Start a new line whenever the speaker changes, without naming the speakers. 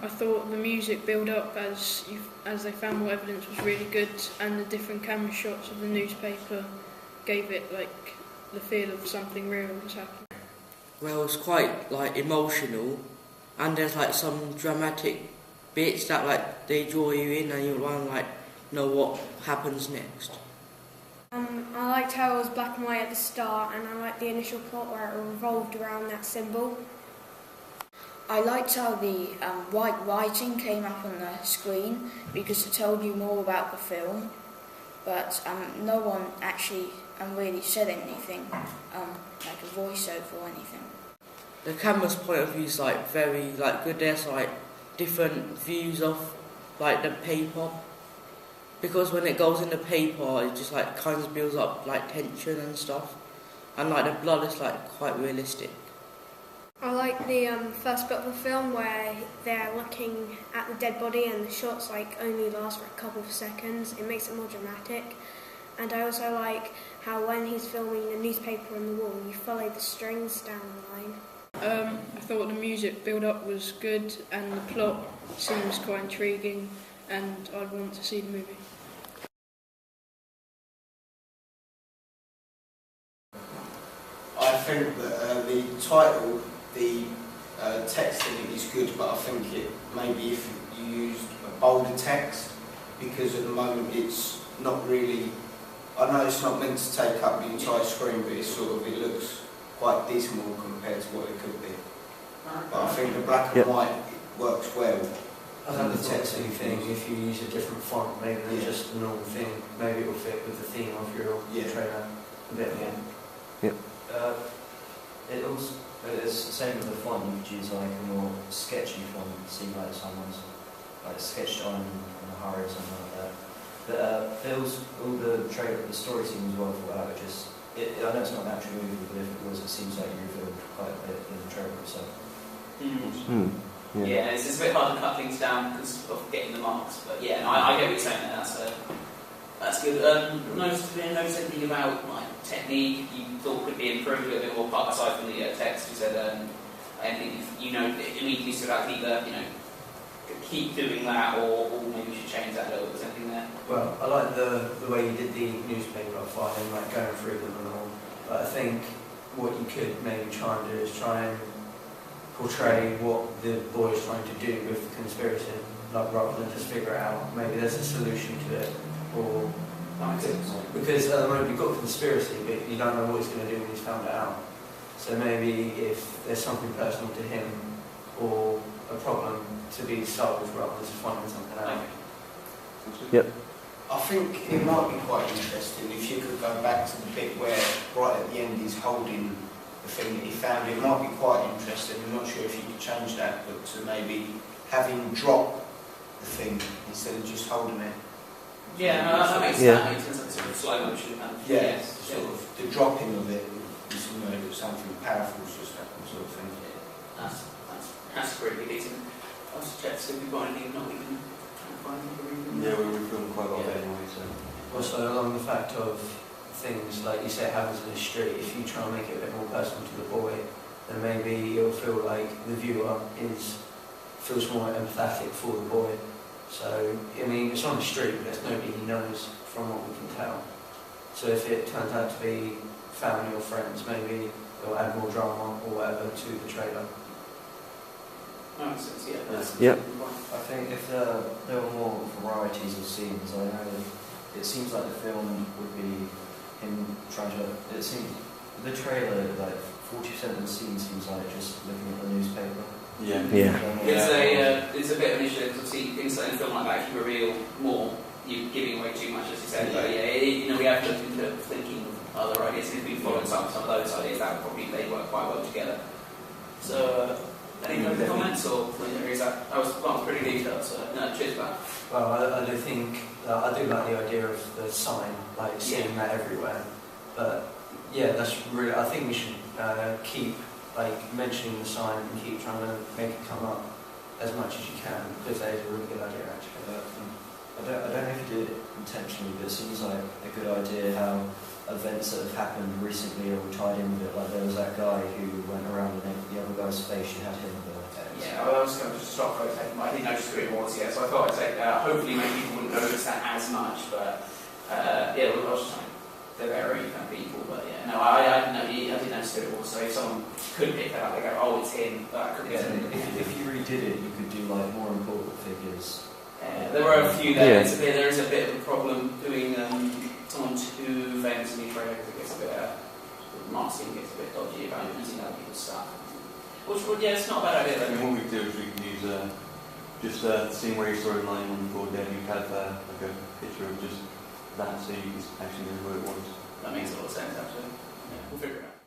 I thought the music build-up as they found more evidence was really good, and the different camera shots of the newspaper gave it like the feel of something real was happening.
Well, it's quite like emotional, and there's like some dramatic bits that like they draw you in, and you want to like know what happens next.
I liked how it was black and white at the start, and I liked the initial plot where it revolved around that symbol.
I liked how the white writing came up on the screen because it told you more about the film, but no one actually really said anything, like a voiceover or anything.
The camera's point of view is like very like good. There's like different views of like the paper, because when it goes in the paper it just like kind of builds up like tension and stuff, and like the blood is like quite realistic.
I like the first bit of the film where they're looking at the dead body and the shots like only last for a couple of seconds. It makes it more dramatic. And I also like how when he's filming the newspaper on the wall, you follow the strings down the line.
I thought the music build-up was good, and the plot seems quite intriguing, and I'd want to see the movie.
I think that the title, the text in it is good, but I think it maybe if you used a bolder text, because at the moment it's not really. I know it's not meant to take up the entire screen, but it looks quite dismal compared to what it could be. But I think the black and white works well.
I don't think the texting thing, if you use a different font, maybe than just a normal thing, maybe it will fit with the theme of your trailer a bit more.
Yep.
It's the same with the font. You could use like a more sketchy font, seem like someone's like sketched on in a hurry or something like that. But feels all the trailer, the story seems well thought out. I know it's not an actual movie, but if it was, it seems like you revealed quite a bit in the trailer itself.
Yeah, it's a bit hard to cut things down because of getting the marks. But yeah, no, I get what you're saying there. That's good. Notice anything about like technique you thought could be improved a little bit more, aside from the text? You said anything immediately stood out, either keep doing that, or maybe we should change that a little bit. Was anything there?
Well, I like the way you did the newspaper filing, like going through them and all. But I think what you could maybe try and do is try and portray what the boy is trying to do with the conspiracy, like rather than just figure it out. Maybe there's a solution to it, or because at the moment you've got conspiracy, but you don't know what he's going to do when he's found it out. So maybe if there's something personal to him or a problem to be solved rather than just finding something out.
Yep.
I think it might be quite interesting if you could go back to the bit where right at the end he's holding the thing that he found. It might be quite interesting. I'm not sure if you could change that, but to maybe have him drop the thing instead of just holding it.
Yeah, no, that makes sense. Like sort of slow motion.
Sort of the dropping of it is something powerful, just that sort of thing.
Yeah, that's pretty decent. I'll just check if we've got anything not we can find.
Yeah, we filmed quite a lot anyway. So
also, along the fact of things like you say it happens in the street, if you try and make it a bit more personal to the boy, then maybe it'll feel like the viewer feels more empathetic for the boy. So, I mean, it's on the street, but there's nobody he knows from what we can tell. So if it turns out to be family or friends, maybe it'll add more drama or whatever to the trailer.
Yep.
I think if there were more varieties of scenes, I know it seems like the film would be him trying to. It seems the trailer, like 40% of the scene seems like just looking at the newspaper.
Yeah.
It's a bit of an issue because obviously in a film like that, if you reveal more, you're giving away too much, as you said. But we have to look into thinking of other ideas. If we followed some of those ideas, that would probably they work quite well together. So, any other comments or is that was pretty detailed? So no, cheers for that.
Well, I do think I do like the idea of the sign, like seeing that everywhere. But yeah, that's really. I think we should keep mentioning the sign and keep trying to make it come up as much as you can, because that is a really good idea actually.
I don't know if you did it intentionally, but it seems like a good idea how events that have happened recently are all tied in with it. Like there was that guy who went around and the other guy's face, you had him with
Yeah, I was going to just stop rotating, but I didn't notice who it was yet, so I thought I'd say hopefully maybe people wouldn't notice that as much, but yeah, I was just trying to vary kind of people, but yeah, no, I didn't notice who it was, so if someone could pick that up, they go, oh, it's him, but I couldn't
Yeah,
see
if you redid it, you could do like more important figures.
there were a few there.
Yeah.
There is a bit of a problem doing someone too famous in the trailer because it gets a bit, marketing gets a bit dodgy about using other people's stuff. Which would, yeah, it's not a bad idea
I
though.
mean, what we could do is we could use just a scene where you're storyline on the board there, you have like a picture of just that so you can actually know who it was.
That makes a lot of sense actually. Yeah, we'll figure it out.